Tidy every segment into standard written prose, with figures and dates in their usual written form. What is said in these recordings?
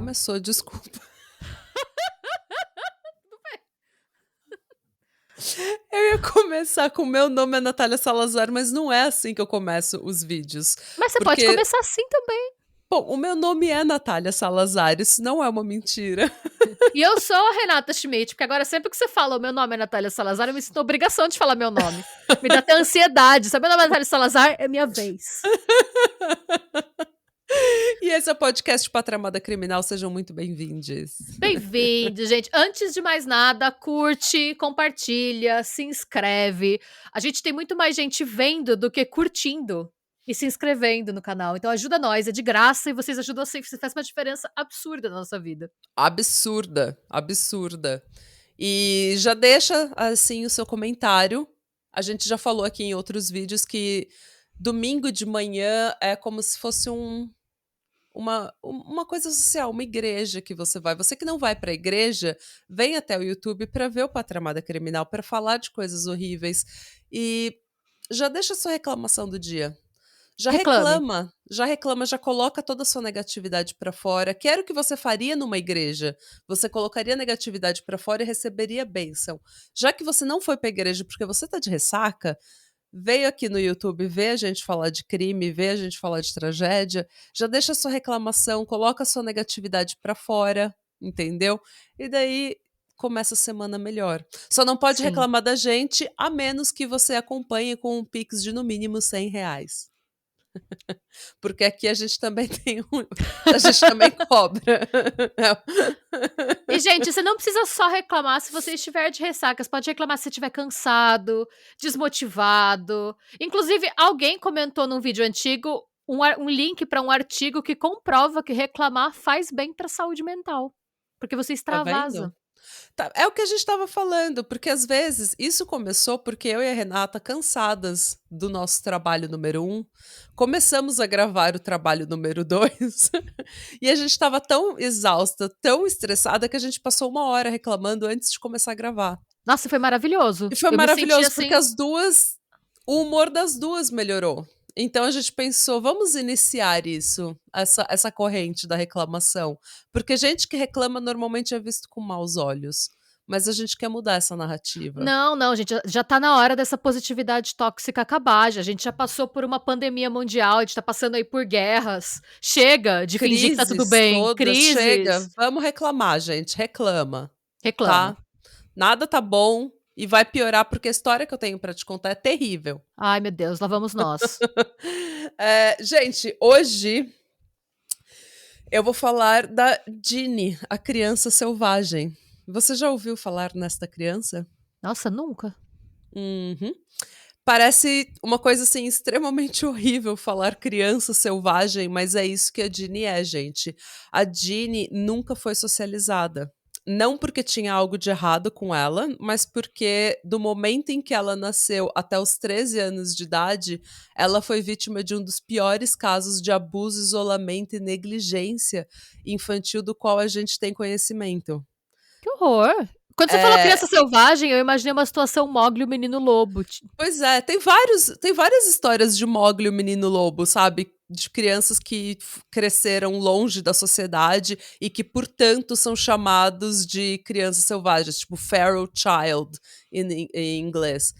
começou, desculpa. Eu ia começar com o meu nome é Natália Salazar, mas não é assim que eu começo os vídeos. Mas você pode começar assim também. Bom, o meu nome é Natália Salazar, isso não é uma mentira. E eu sou a Renata Schmidt, porque agora sempre que você fala o meu nome é Natália Salazar, eu me sinto obrigação de falar meu nome. Me dá até ansiedade. Sabe, meu nome é Natália Salazar, é minha vez. E esse é o podcast Patramada Criminal, sejam muito bem-vindos. Bem-vindo, gente. Antes de mais nada, curte, compartilha, se inscreve. A gente tem muito mais gente vendo do que curtindo e se inscrevendo no canal. Então ajuda nós, é de graça e vocês ajudam sempre, você faz uma diferença absurda na nossa vida. Absurda, absurda. E já deixa, assim, o seu comentário. A gente já falou aqui em outros vídeos que domingo de manhã é como se fosse uma coisa social, uma igreja que você vai. Você que não vai para a igreja, vem até o YouTube para ver o Patramada Criminal, para falar de coisas horríveis. E já deixa a sua reclamação do dia. Já Reclame. reclama, já coloca toda a sua negatividade para fora. Quero que você faria numa igreja. Você colocaria negatividade para fora e receberia bênção. Já que você não foi para a igreja porque você tá de ressaca, veio aqui no YouTube ver a gente falar de crime, ver a gente falar de tragédia, já deixa a sua reclamação, coloca a sua negatividade para fora, entendeu? E daí começa a semana melhor. Só não pode Sim. reclamar da gente, a menos que você acompanhe com um Pix de no mínimo R$100. Porque aqui a gente também tem a gente também cobra. E, gente, você não precisa só reclamar se você estiver de ressaca. Você pode reclamar se você estiver cansado, desmotivado. Inclusive, alguém comentou num vídeo antigo um link para um artigo que comprova que reclamar faz bem para a saúde mental. Porque você Tá extravasa. vendo? É o que a gente estava falando, porque às vezes isso começou porque eu e a Renata, cansadas do nosso trabalho número 1, começamos a gravar o trabalho número 2 e a gente estava tão exausta, tão estressada, que a gente passou 1 hora reclamando antes de começar a gravar. Nossa, foi maravilhoso. E foi Eu me senti maravilhoso, porque assim. o humor das duas melhorou. Então a gente pensou, vamos iniciar isso, essa corrente da reclamação. Porque gente que reclama normalmente é visto com maus olhos. Mas a gente quer mudar essa narrativa. Não, não, gente, já tá na hora dessa positividade tóxica acabar. A gente já passou por uma pandemia mundial, a gente tá passando aí por guerras. Chega de fingir que tá tudo Crises bem. todas, chega, Crises. vamos reclamar, gente, reclama, Reclama. tá? Nada tá bom e vai piorar porque a história que eu tenho pra te contar é terrível. Ai, meu Deus, lá vamos nós. Gente, hoje eu vou falar da Ginny, a criança selvagem. Você já ouviu falar nesta criança? Nossa, nunca. Uhum. Parece uma coisa assim extremamente horrível falar criança selvagem, mas é isso que a Ginny é, gente. A Ginny nunca foi socializada. Não porque tinha algo de errado com ela, mas porque do momento em que ela nasceu até os 13 anos de idade, ela foi vítima de um dos piores casos de abuso, isolamento e negligência infantil do qual a gente tem conhecimento. Que horror. Quando você falou É, criança selvagem, eu imaginei uma situação Mowgli e o Menino Lobo. Pois é, tem várias histórias de Mowgli e o Menino Lobo, sabe? De crianças que cresceram longe da sociedade e que, portanto, são chamados de crianças selvagens, tipo feral child em inglês.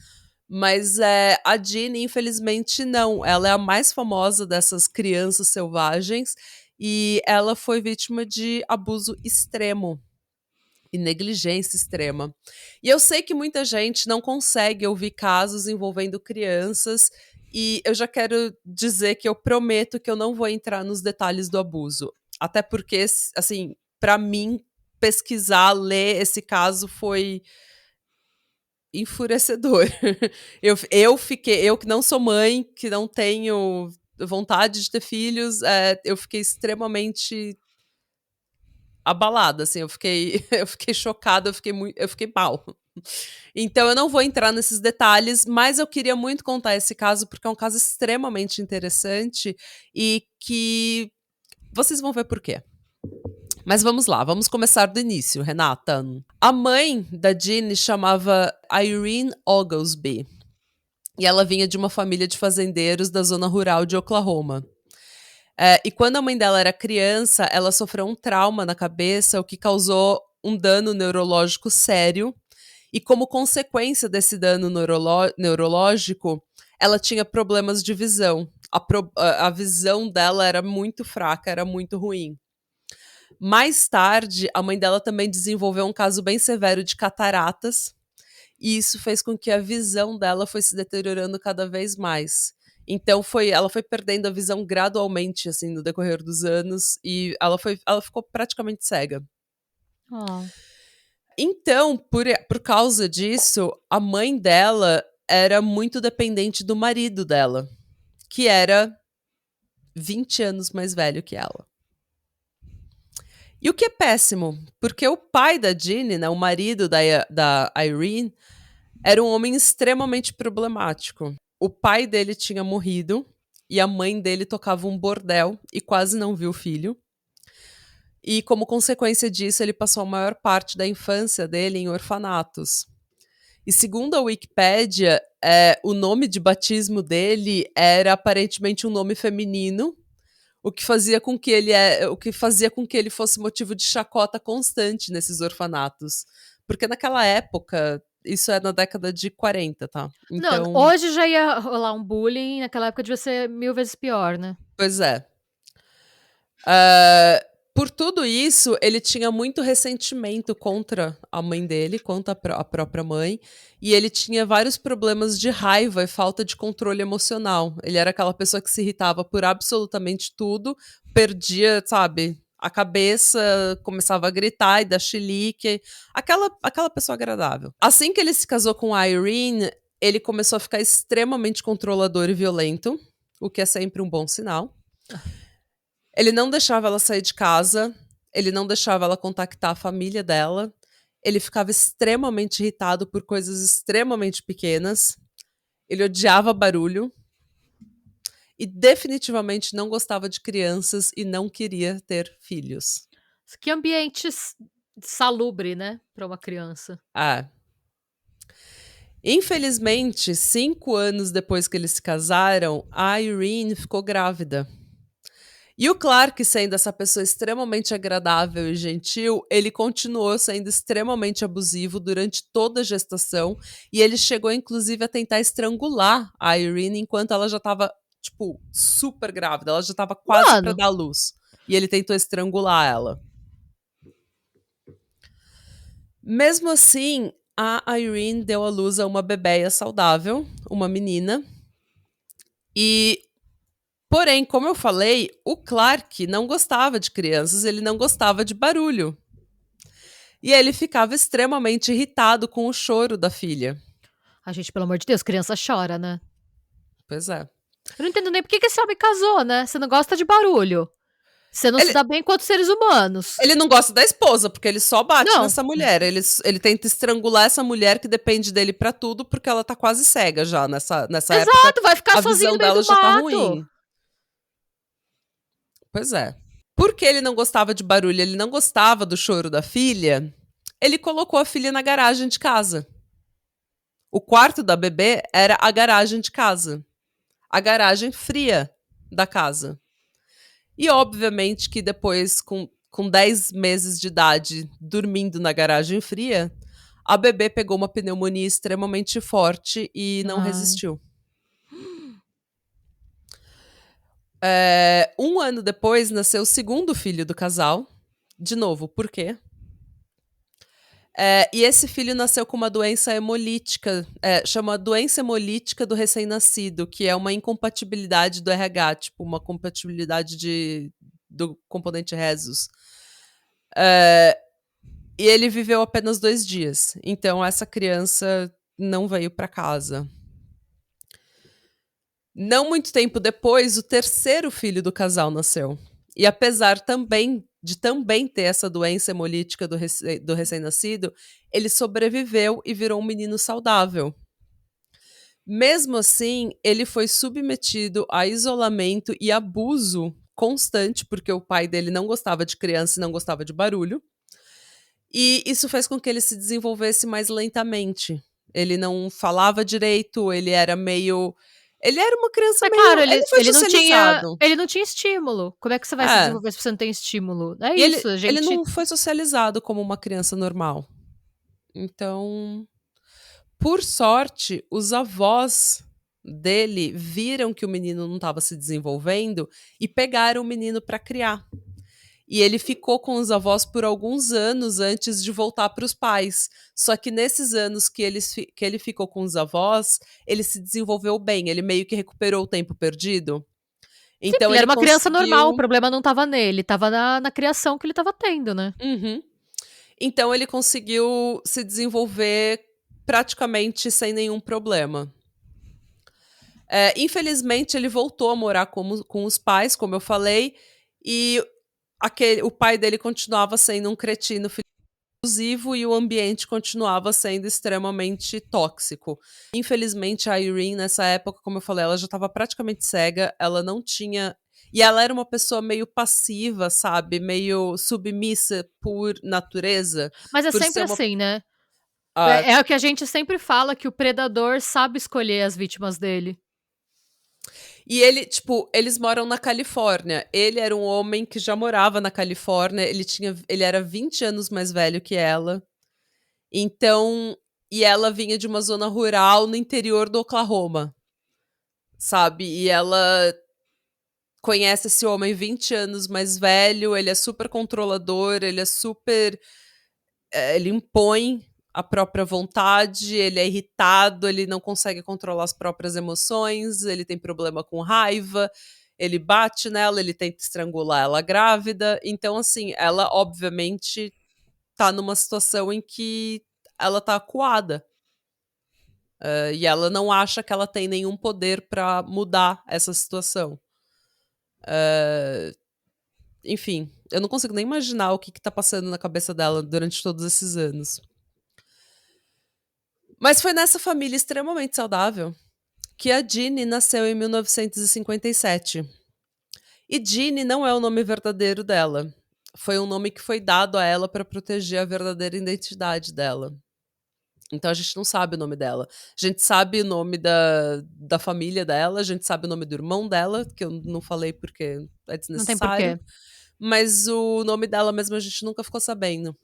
Mas a Ginny, infelizmente, não. Ela é a mais famosa dessas crianças selvagens e ela foi vítima de abuso extremo e negligência extrema. E eu sei que muita gente não consegue ouvir casos envolvendo crianças, e eu já quero dizer que eu prometo que eu não vou entrar nos detalhes do abuso. Até porque, assim, para mim, pesquisar, ler esse caso foi enfurecedor. Eu que não sou mãe, que não tenho vontade de ter filhos, eu fiquei extremamente abalada, assim, eu fiquei chocada, eu fiquei mal. Então eu não vou entrar nesses detalhes, mas eu queria muito contar esse caso porque é um caso extremamente interessante e que vocês vão ver por quê. Mas vamos lá, vamos começar do início, Renata. A mãe da Ginny chamava Irene Oglesby e ela vinha de uma família de fazendeiros da zona rural de Oklahoma. E quando a mãe dela era criança, ela sofreu um trauma na cabeça, o que causou um dano neurológico sério. E como consequência desse dano neurológico, ela tinha problemas de visão. A visão dela era muito fraca, era muito ruim. Mais tarde, a mãe dela também desenvolveu um caso bem severo de cataratas, e isso fez com que a visão dela fosse se deteriorando cada vez mais. Então ela foi perdendo a visão gradualmente, assim, no decorrer dos anos, e ela ficou praticamente cega. Oh. Então, por causa disso, a mãe dela era muito dependente do marido dela, que era 20 anos mais velho que ela. E o que é péssimo, porque o pai da Jeannie, né, o marido da Irene, era um homem extremamente problemático. O pai dele tinha morrido e a mãe dele tocava um bordel e quase não viu o filho. E como consequência disso, ele passou a maior parte da infância dele em orfanatos. E segundo a Wikipédia, o nome de batismo dele era aparentemente um nome feminino, o que fazia com que ele fosse motivo de chacota constante nesses orfanatos. Porque naquela época, isso é na década de 40, tá? Não, Então, hoje já ia rolar um bullying, naquela época devia ser 1000 vezes pior, né? pois é. Por tudo isso, ele tinha muito ressentimento contra a mãe dele, contra a própria mãe, e ele tinha vários problemas de raiva e falta de controle emocional. Ele era aquela pessoa que se irritava por absolutamente tudo, perdia, sabe, a cabeça, começava a gritar e dar chilique, aquela pessoa agradável. Assim que ele se casou com a Irene, ele começou a ficar extremamente controlador e violento, o que é sempre um bom sinal. Ele não deixava ela sair de casa, ele não deixava ela contactar a família dela, ele ficava extremamente irritado por coisas extremamente pequenas, ele odiava barulho e definitivamente não gostava de crianças e não queria ter filhos. Que ambiente salubre, né, para uma criança. Infelizmente, 5 anos depois que eles se casaram, a Irene ficou grávida. E o Clark, sendo essa pessoa extremamente agradável e gentil, ele continuou sendo extremamente abusivo durante toda a gestação. E ele chegou, inclusive, a tentar estrangular a Irene enquanto ela já estava, tipo, super grávida. Ela já estava quase para Mano. dar luz. E ele tentou estrangular ela. Mesmo assim, a Irene deu à luz a uma bebeia saudável, uma menina. Porém, como eu falei, o Clark não gostava de crianças, ele não gostava de barulho. E ele ficava extremamente irritado com o choro da filha. A gente, pelo amor de Deus, criança chora, né? Pois é. Eu não entendo nem por que esse homem casou, né? Você não gosta de barulho. Você não se dá bem com outros seres humanos. Ele não gosta da esposa, porque ele só bate Não. nessa mulher. Ele tenta estrangular essa mulher que depende dele pra tudo, porque ela tá quase cega já nessa época. Exato, vai ficar A sozinho visão no meio dela do já tá mato. ruim. Pois é. Porque ele não gostava de barulho, ele não gostava do choro da filha, ele colocou a filha na garagem de casa. O quarto da bebê era a garagem de casa. A garagem fria da casa. E obviamente que depois, com 10 meses de idade, dormindo na garagem fria, a bebê pegou uma pneumonia extremamente forte e não resistiu. 1 ano depois, nasceu o segundo filho do casal. De novo, por quê? E esse filho nasceu com uma doença hemolítica, chama doença hemolítica do recém-nascido, que é uma incompatibilidade do RH, tipo uma compatibilidade do componente Rhesus. E ele viveu apenas 2 dias, então essa criança não veio para casa. Não muito tempo depois, o terceiro filho do casal nasceu. E apesar de também ter essa doença hemolítica do recém-nascido, ele sobreviveu e virou um menino saudável. Mesmo assim, ele foi submetido a isolamento e abuso constante, porque o pai dele não gostava de criança e não gostava de barulho. E isso fez com que ele se desenvolvesse mais lentamente. Ele não falava direito, ele era meio Ele era uma criança É claro, meio ele foi socializado. ele não tinha estímulo. Como é que você vai se É, desenvolver se você não tem estímulo? É e isso, a ele gente não foi socializado como uma criança normal. Então, por sorte, os avós dele viram que o menino não estava se desenvolvendo e pegaram o menino para criar. E ele ficou com os avós por alguns anos antes de voltar para os pais. Só que nesses anos que ele ficou com os avós, ele se desenvolveu bem, ele meio que recuperou o tempo perdido. sim, Então ele era ele uma criança normal, o conseguiu. problema não estava nele, estava na criação que ele estava tendo, né. Uhum. Então ele conseguiu se desenvolver praticamente sem nenhum problema. Infelizmente, ele voltou a morar com os pais, como eu falei, e o pai dele continuava sendo um cretino abusivo e o ambiente continuava sendo extremamente tóxico. Infelizmente, a Irene, nessa época, como eu falei, ela já estava praticamente cega, ela não tinha. E ela era uma pessoa meio passiva, sabe? Meio submissa por natureza. Mas é Por sempre ser uma. assim, né. ah, É o que a gente sempre fala, que o predador sabe escolher as vítimas dele. E ele, tipo, eles moram na Califórnia. Ele era um homem que já morava na Califórnia. Ele era 20 anos mais velho que ela. Então, e ela vinha de uma zona rural no interior do Oklahoma, sabe? E ela conhece esse homem 20 anos mais velho, ele é super controlador, ele é super. Ele impõe a própria vontade, ele é irritado, ele não consegue controlar as próprias emoções, ele tem problema com raiva, ele bate nela, ele tenta estrangular ela grávida. Então, assim, ela obviamente tá numa situação em que ela tá acuada. E ela não acha que ela tem nenhum poder para mudar essa situação. Enfim, eu não consigo nem imaginar o que tá passando na cabeça dela durante todos esses anos. Mas foi nessa família extremamente saudável que a Jeannie nasceu em 1957. E Jeannie não é o nome verdadeiro dela. Foi um nome que foi dado a ela para proteger a verdadeira identidade dela. Então a gente não sabe o nome dela. A gente sabe o nome da família dela, a gente sabe o nome do irmão dela, que eu não falei porque é Não tem desnecessário. porquê. Mas o nome dela mesmo a gente nunca ficou sabendo.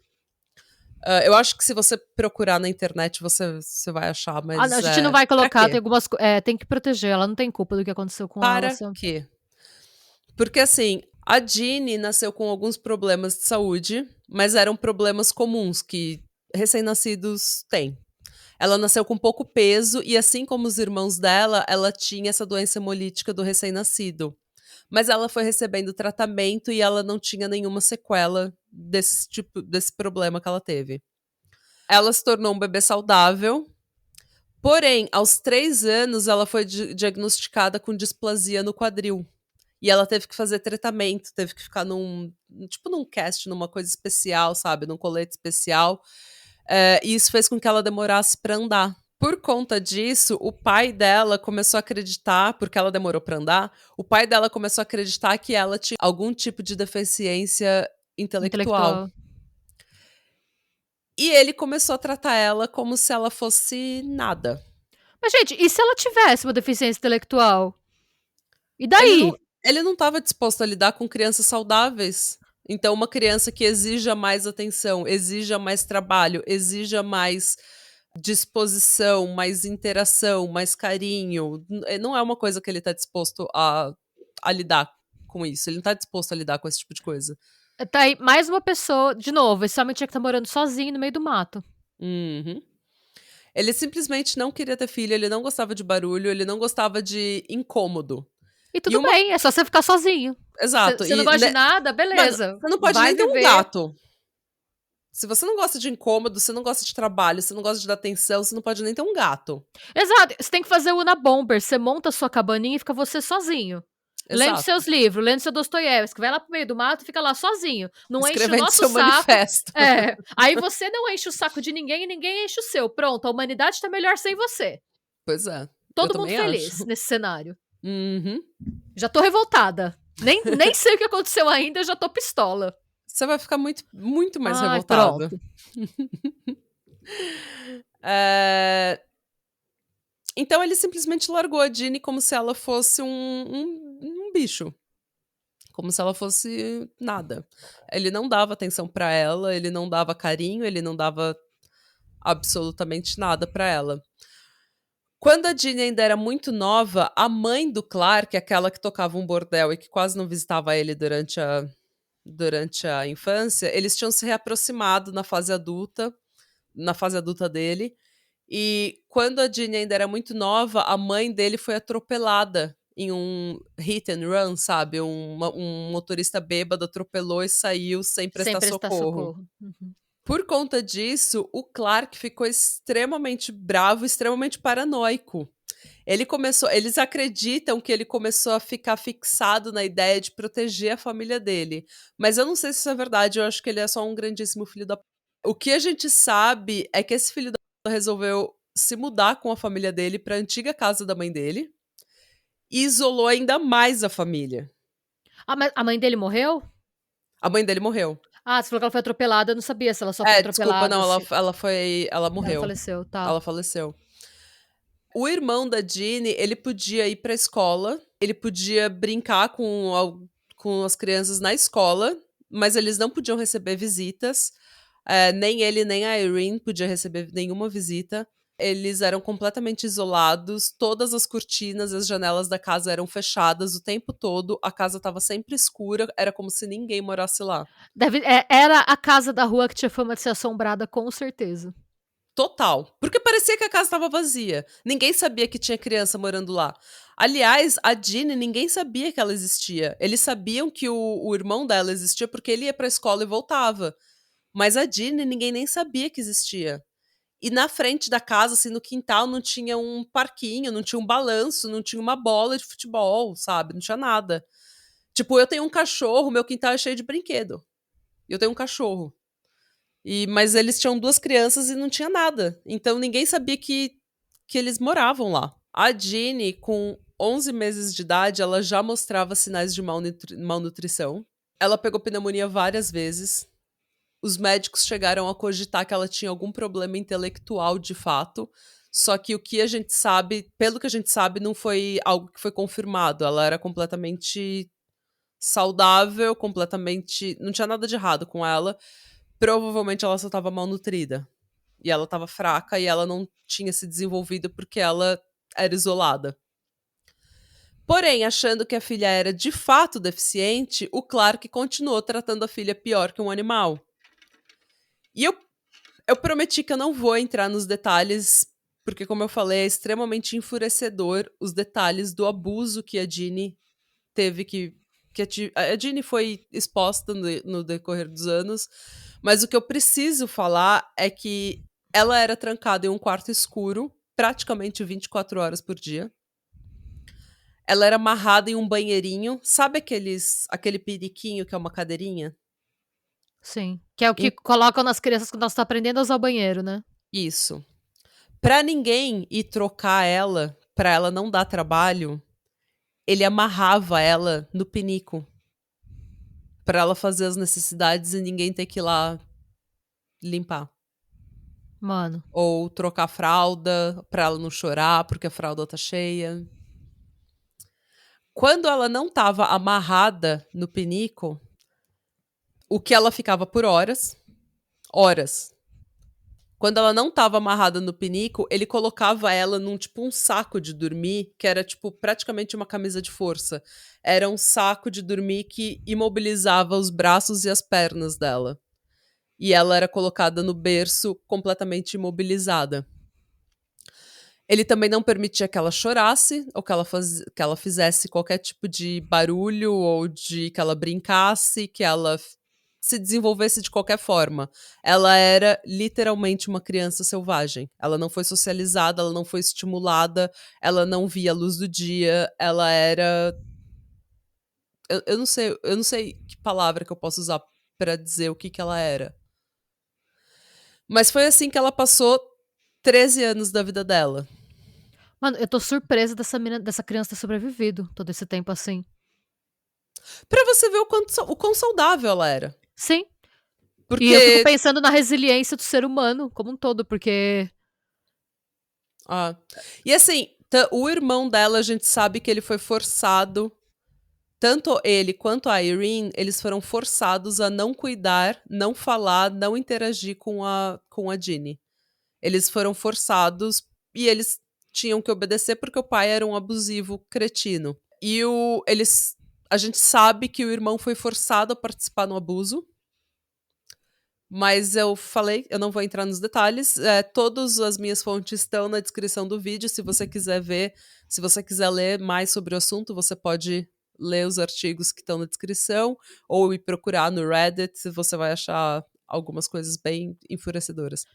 Eu acho que se você procurar na internet você vai achar, Ah, não, a mas gente não vai pra colocar, tem quê? algumas tem que proteger, ela não tem culpa do que aconteceu com ela, Para se quê? Porque assim, a Jeannie nasceu com alguns problemas de saúde, mas eram problemas comuns que recém-nascidos têm. Ela nasceu com pouco peso e, assim como os irmãos dela, ela tinha essa doença hemolítica do recém-nascido. Mas ela foi recebendo tratamento e ela não tinha nenhuma sequela desse problema que ela teve. Ela se tornou um bebê saudável, porém, aos 3 anos, ela foi diagnosticada com displasia no quadril. E ela teve que fazer tratamento, teve que ficar num cast, numa coisa especial, sabe? Num colete especial. E isso fez com que ela demorasse pra andar. Por conta disso, o pai dela começou a acreditar, porque ela demorou pra andar, o pai dela começou a acreditar que ela tinha algum tipo de deficiência intelectual. intelectual. E ele começou a tratar ela como se ela fosse nada. Mas gente, e se ela tivesse uma deficiência intelectual? E Ele daí? não, ele não estava disposto a lidar com crianças saudáveis. Então, uma criança que exija mais atenção, exija mais trabalho, exija mais disposição, mais interação, mais carinho, não é uma coisa que ele está disposto a lidar com isso. Ele não está disposto a lidar com esse tipo de coisa. Tá aí mais uma pessoa, de novo, esse homem tinha que estar morando sozinho no meio do mato. Uhum. Ele simplesmente não queria ter filho, ele não gostava de barulho, ele não gostava de incômodo. E E tudo uma. bem, é só você ficar sozinho. Exato. Você não E, gosta de né, nada? mano, Beleza, você não pode vai nem ter um viver. gato. Se você não gosta de incômodo, você não gosta de trabalho, você não gosta de dar atenção, você não pode nem ter um gato. Exato, você tem que fazer o Una Bomber, você monta a sua cabaninha e fica você sozinho. Lendo Exato. seus livros, lendo seu Dostoiévski, vai lá pro meio do mato e fica lá sozinho. Não enche o Escrevendo nosso seu saco. manifesto. Aí você não enche o saco de ninguém e ninguém enche o seu. Pronto, a humanidade tá melhor sem você. Pois é. Eu Todo mundo também acho. feliz nesse cenário. Uhum. Já tô revoltada. Nem sei o que aconteceu ainda, eu já tô pistola. Você vai ficar muito, muito mais Ai, revoltado. pronto. É, Então ele simplesmente largou a Ginny como se ela fosse um bicho. Como se ela fosse nada. Ele não dava atenção pra ela, ele não dava carinho, ele não dava absolutamente nada pra ela. Quando a Ginny ainda era muito nova, a mãe do Clark, aquela que tocava um bordel e que quase não visitava ele durante a infância, eles tinham se reaproximado na fase adulta dele. E quando a Ginny ainda era muito nova, a mãe dele foi atropelada em um hit and run, sabe? Um motorista bêbado atropelou e saiu sem Sem prestar prestar socorro. socorro. Uhum. Por conta disso, o Clark ficou extremamente bravo, extremamente paranoico. Eles acreditam que ele começou a ficar fixado na ideia de proteger a família dele. Mas eu não sei se isso é verdade, eu acho que ele é só um grandíssimo filho da. O que a gente sabe é que esse filho da resolveu se mudar com a família dele para a antiga casa da mãe dele e isolou ainda mais a família. Ah, mas a mãe dele morreu? A mãe dele morreu. Ah, você falou que ela foi atropelada, eu não sabia se ela só foi Desculpa, atropelada, não, se ela ela morreu. faleceu, tá. Ela faleceu. O irmão da Ginny, ele podia ir pra escola, ele podia brincar com as crianças na escola, mas eles não podiam receber visitas. Nem ele, nem a Irene podia receber nenhuma visita. Eles eram completamente isolados, todas as cortinas e as janelas da casa eram fechadas o tempo todo, a casa estava sempre escura, era como se ninguém morasse lá. Era a casa da rua que tinha fama de ser assombrada, com certeza. Total. Porque parecia que a casa estava vazia. Ninguém sabia que tinha criança morando lá. Aliás, a Ginny, ninguém sabia que ela existia. Eles sabiam que o irmão dela existia porque ele ia pra escola e voltava. Mas a Ginny, ninguém nem sabia que existia. E na frente da casa, assim, no quintal, não tinha um parquinho, não tinha um balanço, não tinha uma bola de futebol, sabe? Não tinha nada. Tipo, eu tenho um cachorro, meu quintal é cheio de brinquedo. Eu tenho um cachorro. Mas eles tinham 2 crianças e não tinha nada. Então ninguém sabia que eles moravam lá. A Ginny, com 11 meses de idade, ela já mostrava sinais de malnutrição. Ela pegou pneumonia várias vezes. Os médicos chegaram a cogitar que ela tinha algum problema intelectual de fato. Só que o que a gente sabe, pelo que a gente sabe, não foi algo que foi confirmado. Ela era completamente saudável, completamente. Não tinha nada de errado com ela. Provavelmente ela só estava malnutrida. E ela estava fraca e ela não tinha se desenvolvido porque ela era isolada. Porém, achando que a filha era de fato deficiente, o Clark continuou tratando a filha pior que um animal. E eu prometi que eu não vou entrar nos detalhes, porque, como eu falei, é extremamente enfurecedor os detalhes do abuso que a Ginny teve que a Ginny foi exposta no decorrer dos anos, mas o que eu preciso falar é que ela era trancada em um quarto escuro, praticamente 24 horas por dia. Ela era amarrada em um banheirinho, sabe aquele periquinho que é uma cadeirinha? Sim. Que é o que colocam nas crianças quando elas estão aprendendo a usar o banheiro, né? Isso. Pra ninguém ir trocar ela, pra ela não dar trabalho, ele amarrava ela no pinico. Pra ela fazer as necessidades e ninguém ter que ir lá limpar. Mano. Ou trocar a fralda pra ela não chorar porque a fralda tá cheia. Quando ela não tava amarrada no pinico, o que ela ficava por horas. Horas. Quando ela não tava amarrada no pinico, ele colocava ela num tipo um saco de dormir, que era tipo praticamente uma camisa de força. Era um saco de dormir que imobilizava os braços e as pernas dela. E ela era colocada no berço completamente imobilizada. Ele também não permitia que ela chorasse ou que ela fizesse qualquer tipo de barulho ou de que ela brincasse, que ela se desenvolvesse de qualquer forma. Ela era literalmente uma criança selvagem. Ela não foi socializada, ela não foi estimulada, ela não via a luz do dia, ela era. Eu não sei que palavra que eu posso usar pra dizer o que ela era. Mas foi assim que ela passou 13 anos da vida dela. Mano, eu tô surpresa dessa criança ter sobrevivido todo esse tempo assim. Pra você ver o quão saudável ela era. Sim. Porque E eu fico pensando na resiliência do ser humano como um todo, porque Ah. E assim, o irmão dela, a gente sabe que ele foi forçado. Tanto ele quanto a Irene, eles foram forçados a não cuidar, não falar, não interagir com a Ginny. Eles foram forçados e eles tinham que obedecer porque o pai era um abusivo cretino. E a gente sabe que o irmão foi forçado a participar no abuso. Mas eu falei, eu não vou entrar nos detalhes. Todas as minhas fontes estão na descrição do vídeo. Se você quiser ver, se você quiser ler mais sobre o assunto, você pode ler os artigos que estão na descrição ou ir procurar no Reddit. Você vai achar algumas coisas bem enfurecedoras.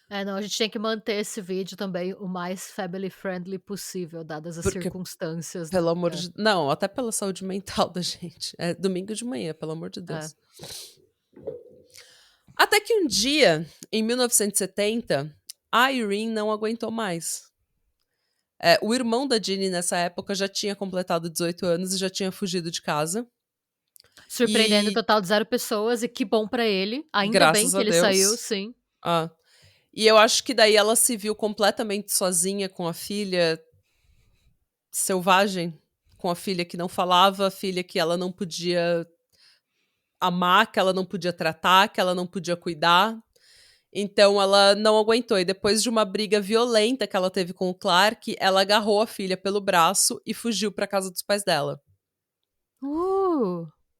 Não, a gente tem que manter esse vídeo também o mais family friendly possível, dadas as Porque, circunstâncias, né. pelo amor de... Não, até pela saúde mental da gente. É domingo de manhã, pelo amor de É. Deus. Até que um dia, em 1970, a Irene não aguentou mais. O irmão da Ginny, nessa época, já tinha completado 18 anos e já tinha fugido de casa. Surpreendendo o E, total de 0 pessoas e que bom pra ele, ainda bem graças que a ele saiu, Deus... sim. Ah, e eu acho que daí ela se viu completamente sozinha com a filha selvagem, com a filha que não falava, a filha que ela não podia amar, que ela não podia tratar, que ela não podia cuidar. Então ela não aguentou. E depois de uma briga violenta que ela teve com o Clark, ela agarrou a filha pelo braço e fugiu para casa dos pais dela.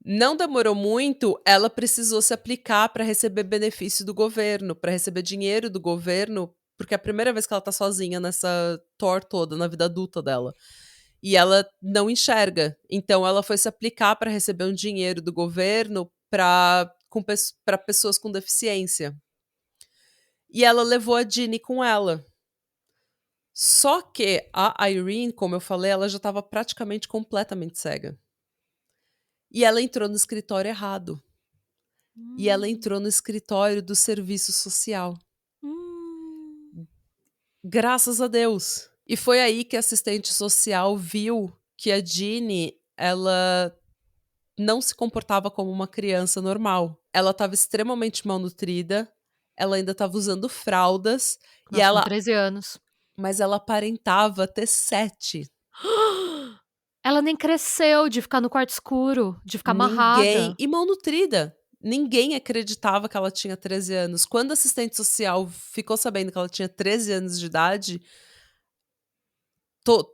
Não demorou muito, ela precisou se aplicar para receber benefício do governo, para receber dinheiro do governo, porque é a primeira vez que ela tá sozinha nessa tour toda, na vida adulta dela. E ela não enxerga. Então ela foi se aplicar para receber um dinheiro do governo para pessoas com deficiência. E ela levou a Ginny com ela. Só que a Irene, como eu falei, ela já estava praticamente completamente cega. E ela entrou no escritório errado. E ela entrou no escritório do serviço social. Graças a Deus. E foi aí que a assistente social viu que a Ginny, ela não se comportava como uma criança normal. Ela estava extremamente malnutrida, ela ainda estava usando fraldas, e Nossa, com ela... 13 anos. Mas ela aparentava ter 7. Ela nem cresceu de ficar no quarto escuro, de ficar Ninguém... amarrada. E malnutrida. Ninguém acreditava que ela tinha 13 anos. Quando a assistente social ficou sabendo que ela tinha 13 anos de idade,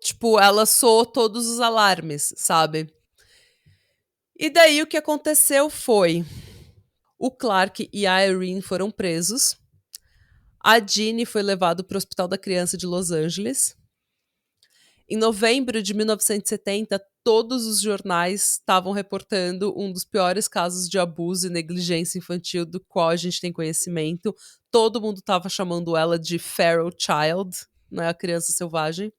tipo, ela soou todos os alarmes, sabe? E daí o que aconteceu foi... O Clark e a Irene foram presos. A Ginny foi levada para o Hospital da Criança de Los Angeles. Em novembro de 1970, todos os jornais estavam reportando um dos piores casos de abuso e negligência infantil do qual a gente tem conhecimento. Todo mundo estava chamando ela de feral child, né, a criança selvagem.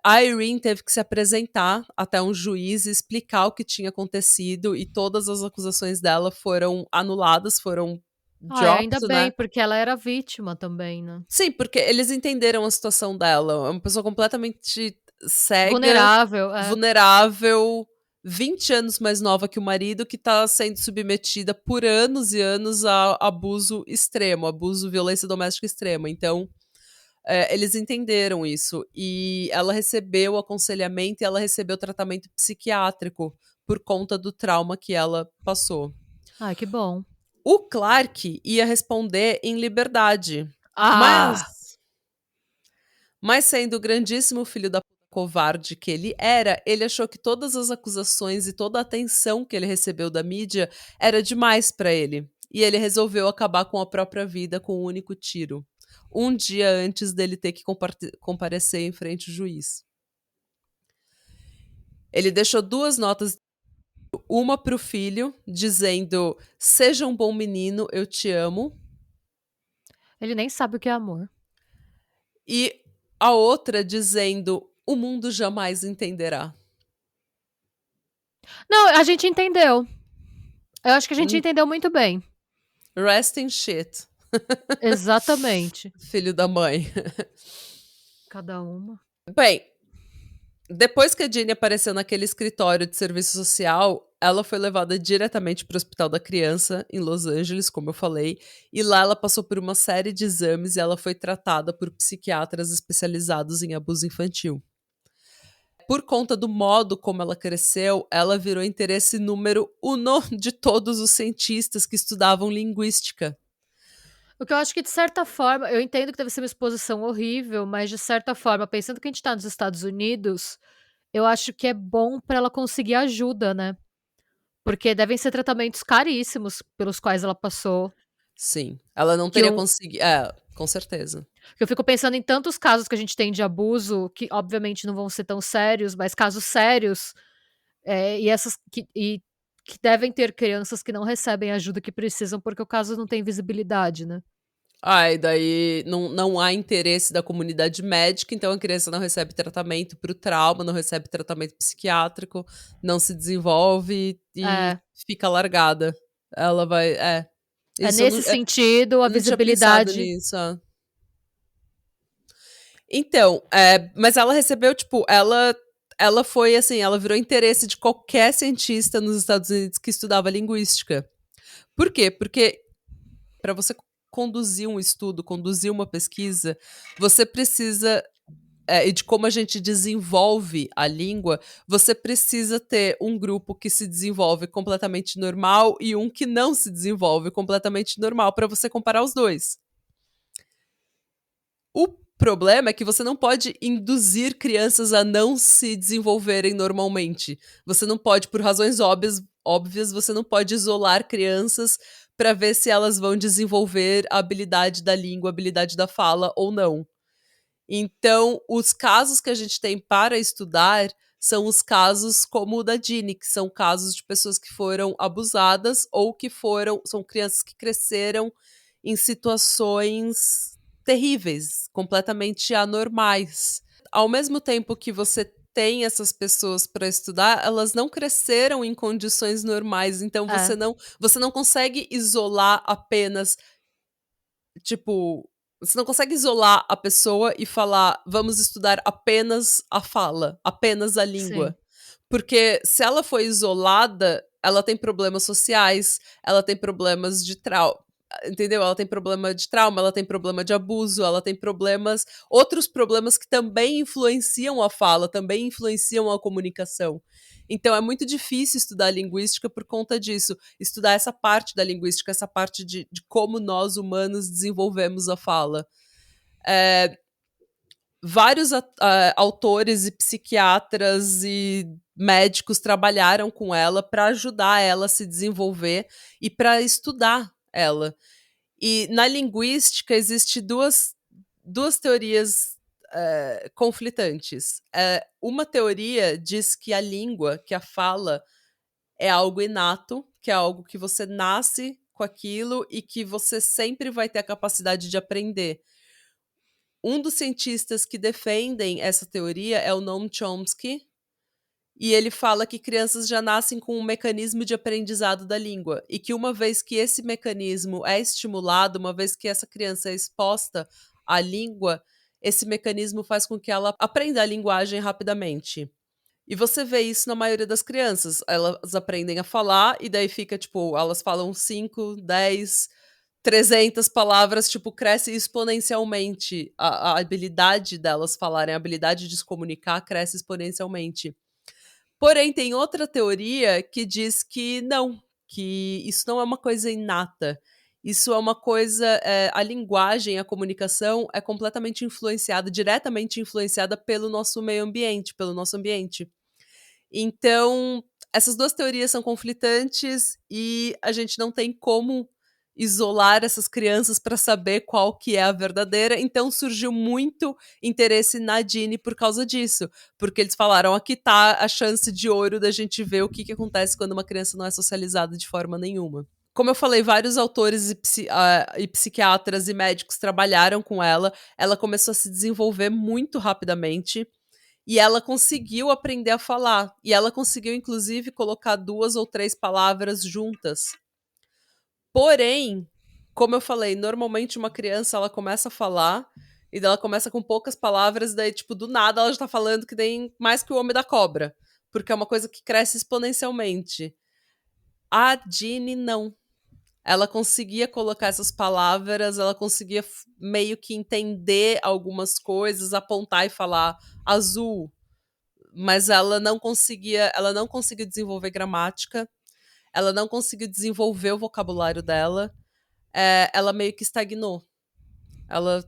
A Irene teve que se apresentar até um juiz e explicar o que tinha acontecido, e todas as acusações dela foram anuladas, foram Ainda dropped, bem, né? porque ela era vítima também, né. Sim, porque eles entenderam a situação dela. É uma pessoa completamente cega, Vulnerável, é. vulnerável, 20 anos mais nova que o marido, que tá sendo submetida por anos e anos a abuso extremo, abuso, violência doméstica extrema. Então, eles entenderam isso. E ela recebeu aconselhamento e ela recebeu tratamento psiquiátrico por conta do trauma que ela passou. Ai, que bom. O Clark ia responder em liberdade. Ah! Mas sendo o grandíssimo filho da puta covarde que ele era, ele achou que todas as acusações e toda a atenção que ele recebeu da mídia era demais pra ele. E ele resolveu acabar com a própria vida com um único tiro. Um dia antes dele ter que comparecer em frente ao juiz. Ele deixou 2 notas, uma pro filho, dizendo: "Seja um bom menino, eu te amo". Ele nem sabe o que é amor. E a outra dizendo: "O mundo jamais entenderá". Não, a gente entendeu. Eu acho que a gente Hum, entendeu muito bem. Rest in shit. Exatamente. Filho da mãe. Cada uma. Bem, Depois que a Jenny apareceu naquele escritório de serviço social, ela foi levada diretamente para o Hospital da Criança, em Los Angeles, como eu falei, e lá ela passou por uma série de exames e ela foi tratada por psiquiatras especializados em abuso infantil. Por conta do modo como ela cresceu, ela virou interesse número uno de todos os cientistas que estudavam linguística. O que eu acho que de certa forma, eu entendo que deve ser uma exposição horrível, mas de certa forma, pensando que a gente tá nos Estados Unidos, eu acho que é bom pra ela conseguir ajuda, né? Porque devem ser tratamentos caríssimos pelos quais ela passou. Sim, ela não Que teria eu, conseguido. É, com certeza. que eu fico pensando em tantos casos que a gente tem de abuso, que obviamente não vão ser tão sérios, mas casos sérios, e essas que devem ter crianças que não recebem a ajuda que precisam porque o caso não tem visibilidade, né? Ah, e daí não há interesse da comunidade médica, então a criança não recebe tratamento para o trauma, não recebe tratamento psiquiátrico, não se desenvolve e É, fica largada. Ela vai. É. é Isso nesse sentido, a eu não tinha pensado visibilidade. nisso. Então, mas ela recebeu, tipo, ela foi assim, ela virou interesse de qualquer cientista nos Estados Unidos que estudava linguística. Por quê? Porque para você conduzir um estudo, conduzir uma pesquisa, você precisa e de como a gente desenvolve a língua, você precisa ter um grupo que se desenvolve completamente normal e um que não se desenvolve completamente normal para você comparar os dois. O problema é que você não pode induzir crianças a não se desenvolverem normalmente. Você não pode, por razões óbvias, você não pode isolar crianças para ver se elas vão desenvolver a habilidade da língua, a habilidade da fala ou não. Então, os casos que a gente tem para estudar são os casos como o da Dini, que são casos de pessoas que foram abusadas ou que são crianças que cresceram em situações terríveis, completamente anormais. Ao mesmo tempo que você tem essas pessoas para estudar, elas não cresceram em condições normais, então É, você não consegue isolar apenas tipo, você não consegue isolar a pessoa e falar: "Vamos estudar apenas a fala, apenas a sim. língua". Porque se ela foi isolada, ela tem problemas sociais, ela tem problemas de trauma, entendeu? Ela tem problema de trauma, ela tem problema de abuso, ela tem outros problemas que também influenciam a fala, também influenciam a comunicação. Então é muito difícil estudar linguística por conta disso, estudar essa parte da linguística, essa parte de como nós humanos desenvolvemos a fala. Vários autores e psiquiatras e médicos trabalharam com ela para ajudar ela a se desenvolver e para estudar ela. E na linguística existe duas teorias conflitantes. Uma teoria diz que a língua, que a fala, é algo inato, que é algo que você nasce com aquilo e que você sempre vai ter a capacidade de aprender. Um dos cientistas que defendem essa teoria é o Noam Chomsky, e ele fala que crianças já nascem com um mecanismo de aprendizado da língua, e que uma vez que esse mecanismo é estimulado, uma vez que essa criança é exposta à língua, esse mecanismo faz com que ela aprenda a linguagem rapidamente. E você vê isso na maioria das crianças. Elas aprendem a falar e daí fica, tipo, elas falam 5, 10, 300 palavras, tipo, cresce exponencialmente. A habilidade delas falarem, a habilidade de se comunicar cresce exponencialmente. Porém, tem outra teoria que diz que não, que isso não é uma coisa inata. Isso é uma coisa. A linguagem, a comunicação é completamente influenciada, diretamente influenciada pelo nosso meio ambiente, pelo nosso ambiente. Então, essas duas teorias são conflitantes e a gente não tem como isolar essas crianças para saber qual que é a verdadeira. Então surgiu muito interesse na Dini por causa disso, porque eles falaram: aqui tá a chance de ouro da gente ver o que, que acontece quando uma criança não é socializada de forma nenhuma. Como eu falei, vários autores e psiquiatras e médicos trabalharam com ela. Ela começou a se desenvolver muito rapidamente. E ela conseguiu aprender a falar. E ela conseguiu, inclusive, colocar 2 ou 3 palavras juntas. Porém, como eu falei, normalmente uma criança ela começa a falar E daí ela começa com poucas palavras, daí, tipo, do nada ela já tá falando que nem mais que o Homem da Cobra. Porque é uma coisa que cresce exponencialmente. A Ginny, não. Ela conseguia colocar essas palavras, ela conseguia meio que entender algumas coisas, apontar e falar azul, mas ela não conseguiu desenvolver gramática, ela não conseguiu desenvolver o vocabulário dela, ela meio que estagnou. Ela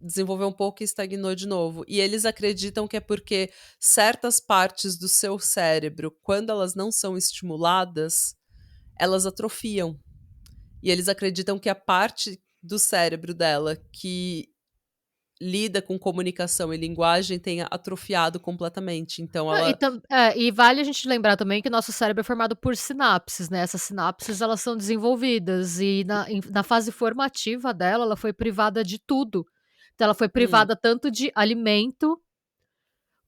desenvolveu um pouco e estagnou de novo. E eles acreditam que é porque certas partes do seu cérebro, quando elas não são estimuladas, elas atrofiam. E eles acreditam que a parte do cérebro dela que lida com comunicação e linguagem tenha atrofiado completamente. Então Não, ela. e vale a gente lembrar também que o nosso cérebro é formado por sinapses, né? Essas sinapses, elas são desenvolvidas e na fase formativa dela, ela foi privada de tudo. Então, ela foi Hum, privada tanto de alimento,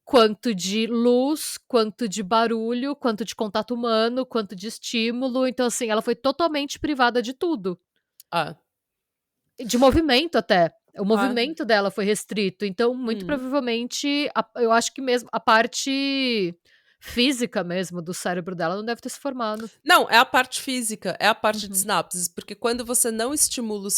quanto de luz, quanto de barulho, quanto de contato humano, quanto de estímulo. Então, assim, ela foi totalmente privada de tudo. ah, De movimento até. O ah, movimento dela foi restrito. Então, muito hum. provavelmente, eu acho que mesmo a parte física mesmo do cérebro dela não deve ter se formado. Não, é a parte física, é a parte de Uhum. sinapses, porque quando você não estimula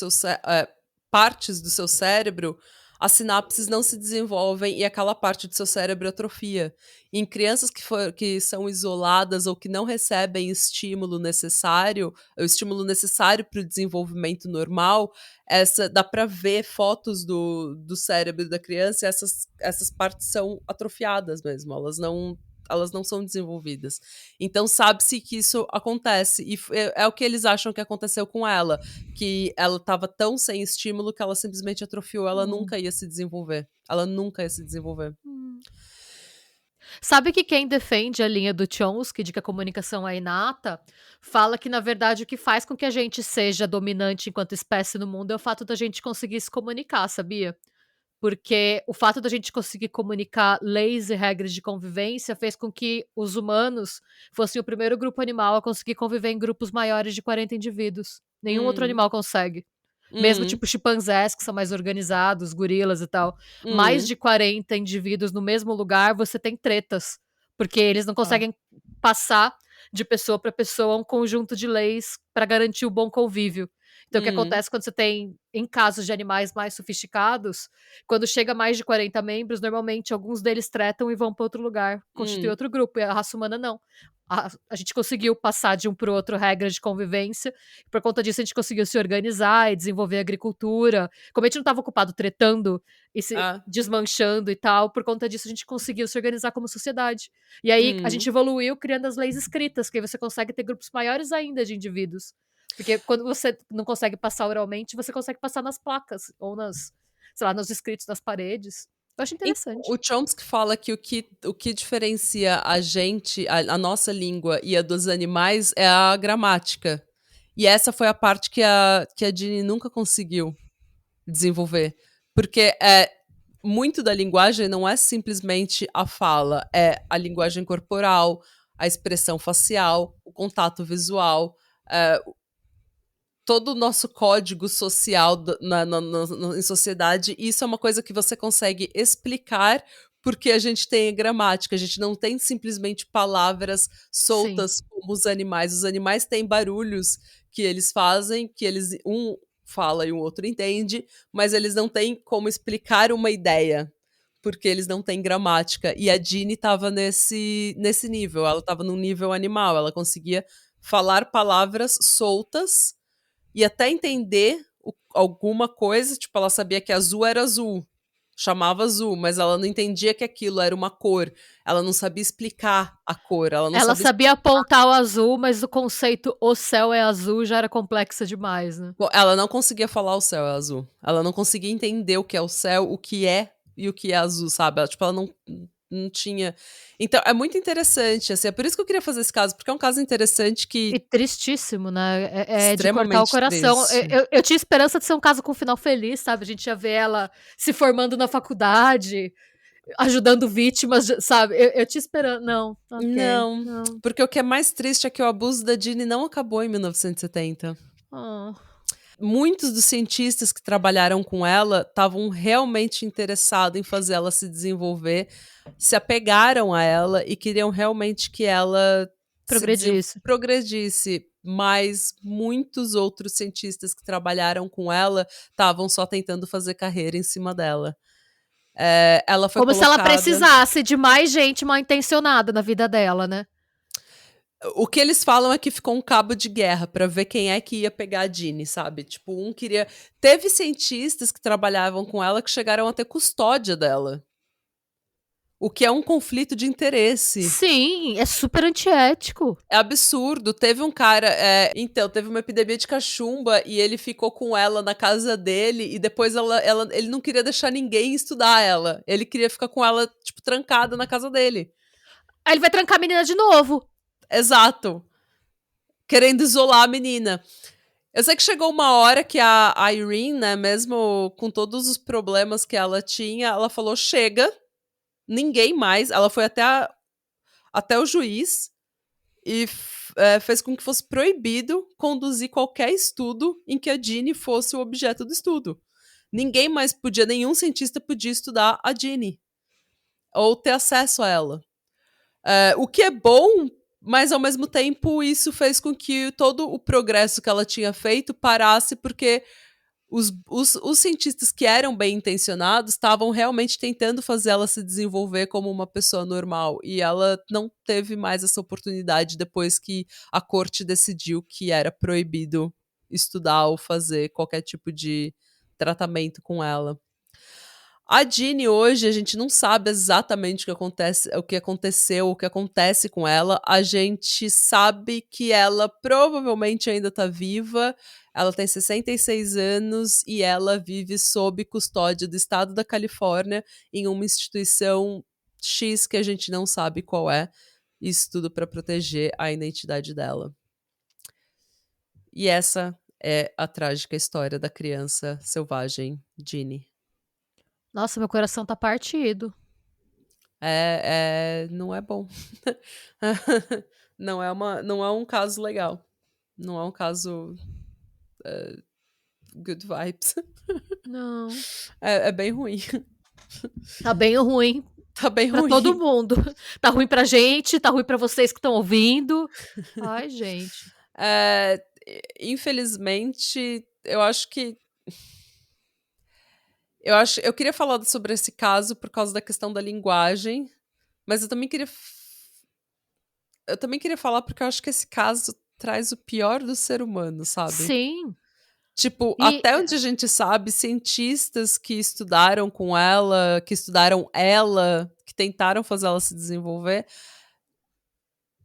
partes do seu cérebro, as sinapses não se desenvolvem e aquela parte do seu cérebro atrofia. Em crianças que são isoladas ou que não recebem o estímulo necessário para o desenvolvimento normal, dá para ver fotos do cérebro da criança e essas partes são atrofiadas mesmo, elas não são desenvolvidas. Então sabe-se que isso acontece. E é o que eles acham que aconteceu com ela. Que ela estava tão sem estímulo que ela simplesmente atrofiou. Ela Hum. nunca ia se desenvolver. Ela nunca ia se desenvolver. Hum. Sabe que quem defende a linha do Chomsky de que a comunicação é inata, fala que, na verdade, o que faz com que a gente seja dominante enquanto espécie no mundo é o fato da gente conseguir se comunicar, sabia? Porque o fato da gente conseguir comunicar leis e regras de convivência fez com que os humanos fossem o primeiro grupo animal a conseguir conviver em grupos maiores de 40 indivíduos. Nenhum outro Hum, animal consegue. Mesmo hum, tipo chimpanzés, que são mais organizados, gorilas e tal. Mais hum. de 40 indivíduos no mesmo lugar, você tem tretas. Porque eles não Ah, conseguem passar de pessoa para pessoa um conjunto de leis para garantir o bom convívio. Então, o que hum, acontece quando você tem, em casos de animais mais sofisticados, quando chega mais de 40 membros, normalmente alguns deles tretam e vão para outro lugar, constituir hum, outro grupo, e a raça humana não. A gente conseguiu passar de um para o outro regras de convivência, e por conta disso a gente conseguiu se organizar e desenvolver agricultura. Como a gente não estava ocupado tretando e se ah, desmanchando e tal, por conta disso a gente conseguiu se organizar como sociedade. E aí a gente hum. evoluiu criando as leis escritas, que aí você consegue ter grupos maiores ainda de indivíduos. Porque quando você não consegue passar oralmente, você consegue passar nas placas ou sei lá, nos escritos nas paredes. Eu acho Então, interessante. o Chomsky fala que o que diferencia a gente, a nossa língua e a dos animais é a gramática. E essa foi a parte que a Ginny nunca conseguiu desenvolver. Porque muito da linguagem não é simplesmente a fala, é a linguagem corporal, a expressão facial, o contato visual, todo o nosso código social em sociedade. Isso é uma coisa que você consegue explicar porque a gente tem gramática, a gente não tem simplesmente palavras Sim. soltas como os animais. Os animais têm barulhos que eles fazem, que um fala e o outro entende, mas eles não têm como explicar uma ideia, porque eles não têm gramática. E a Ginny estava nesse nível, ela estava num nível animal, ela conseguia falar palavras soltas e até entender alguma coisa, tipo, ela sabia que azul era azul, chamava azul, mas ela não entendia que aquilo era uma cor. Ela não sabia explicar a cor, ela não Ela sabia. sabia apontar o azul, mas o conceito o céu é azul já era complexo demais, né? Ela não conseguia falar o céu é azul. Ela não conseguia entender o que é o céu, o que é e o que é azul, sabe? Ela não tinha. Então, é muito interessante, assim, é por isso que eu queria fazer esse caso, porque é um caso interessante E que tristíssimo, né? É de cortar o extremamente coração. triste. Eu tinha esperança de ser um caso com um final feliz, sabe? A gente ia ver ela se formando na faculdade, ajudando vítimas, sabe? Eu tinha esperando. Não, ok. Não, Não. porque o que é mais triste é que o abuso da Dini não acabou em 1970. Oh. muitos dos cientistas que trabalharam com ela estavam realmente interessados em fazer ela se desenvolver, se apegaram a ela e queriam realmente que ela progredisse. Mas muitos outros cientistas que trabalharam com ela estavam só tentando fazer carreira em cima dela. Ela foi Como se ela colocada... precisasse de mais gente mal intencionada na vida dela, né? O que eles falam é que ficou um cabo de guerra pra ver quem é que ia pegar a Ginny, sabe? Tipo, um queria... Teve cientistas que trabalhavam com ela que chegaram a ter custódia dela. O que é um conflito de interesse. Sim, é super antiético. É absurdo. Teve um cara... Então, teve uma epidemia de cachumba e ele ficou com ela na casa dele e depois ele não queria deixar ninguém estudar ela. Ele queria ficar com ela, tipo, trancada na casa dele. Aí ele vai trancar a menina de novo. Exato. Querendo isolar a menina. Eu sei que chegou uma hora que a Irene, né, mesmo com todos os problemas que ela tinha, ela falou, chega, ninguém mais. Ela foi até o juiz e fez com que fosse proibido conduzir qualquer estudo em que a Ginny fosse o objeto do estudo. Ninguém mais podia, nenhum cientista podia estudar a Ginny ou ter acesso a ela. O que é bom, mas ao mesmo tempo isso fez com que todo o progresso que ela tinha feito parasse, porque os cientistas que eram bem intencionados estavam realmente tentando fazer ela se desenvolver como uma pessoa normal. E ela não teve mais essa oportunidade depois que a corte decidiu que era proibido estudar ou fazer qualquer tipo de tratamento com ela. A Ginny hoje, a gente não sabe exatamente o que aconteceu, o que acontece com ela. A gente sabe que ela provavelmente ainda tá viva. Ela tem 66 anos e ela vive sob custódia do estado da Califórnia em uma instituição X que a gente não sabe qual é. Isso tudo para proteger a identidade dela. E essa é a trágica história da criança selvagem Ginny. Nossa, meu coração tá partido. Não é bom. Não é um caso legal. Não é um caso good vibes. Não. É bem ruim. Tá bem ruim Tá bem pra ruim. todo mundo. Tá ruim pra gente, tá ruim pra vocês que estão ouvindo. Ai, gente. Infelizmente, eu acho que... Eu queria falar sobre esse caso por causa da questão da linguagem, mas eu também queria falar porque eu acho que esse caso traz o pior do ser humano, sabe? Sim. Tipo, E até onde a gente sabe, cientistas que estudaram com ela, que estudaram ela, que tentaram fazer ela se desenvolver,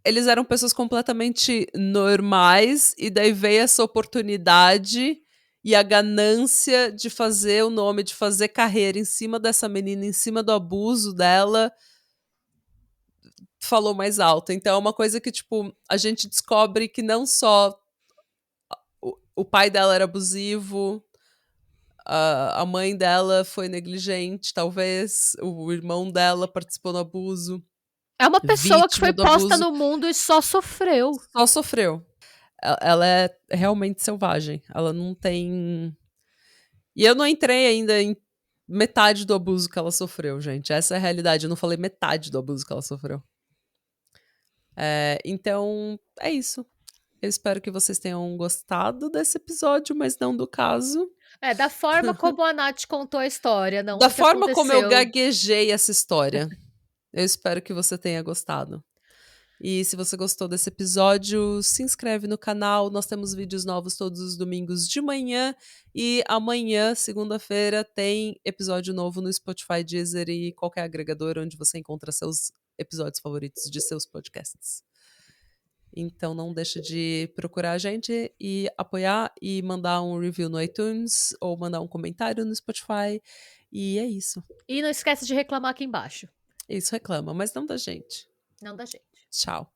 eles eram pessoas completamente normais, e daí veio essa oportunidade e a ganância de fazer o nome, de fazer carreira em cima dessa menina, em cima do abuso dela, falou mais alto. Então é uma coisa que, tipo, a gente descobre que não só o pai dela era abusivo, a mãe dela foi negligente, talvez, o irmão dela participou do abuso. é uma pessoa que foi posta abuso. no mundo e só sofreu. Só sofreu. Ela é realmente selvagem. Ela não tem... E eu não entrei ainda em metade do abuso que ela sofreu, gente. Essa é a realidade. Eu não falei metade do abuso que ela sofreu. Então, é isso. Eu espero que vocês tenham gostado desse episódio, mas não do caso. Da forma como a Nath contou a história, não Da do que forma como eu aconteceu. gaguejei essa história. Eu espero que você tenha gostado. E se você gostou desse episódio, se inscreve no canal. Nós temos vídeos novos todos os domingos de manhã. E amanhã, segunda-feira, tem episódio novo no Spotify, Deezer e qualquer agregador onde você encontra seus episódios favoritos de seus podcasts. Então não deixa de procurar a gente e apoiar e mandar um review no iTunes ou mandar um comentário no Spotify. E é isso. E não esquece de reclamar aqui embaixo. Isso, reclama, mas não da gente. Não da gente. Tchau.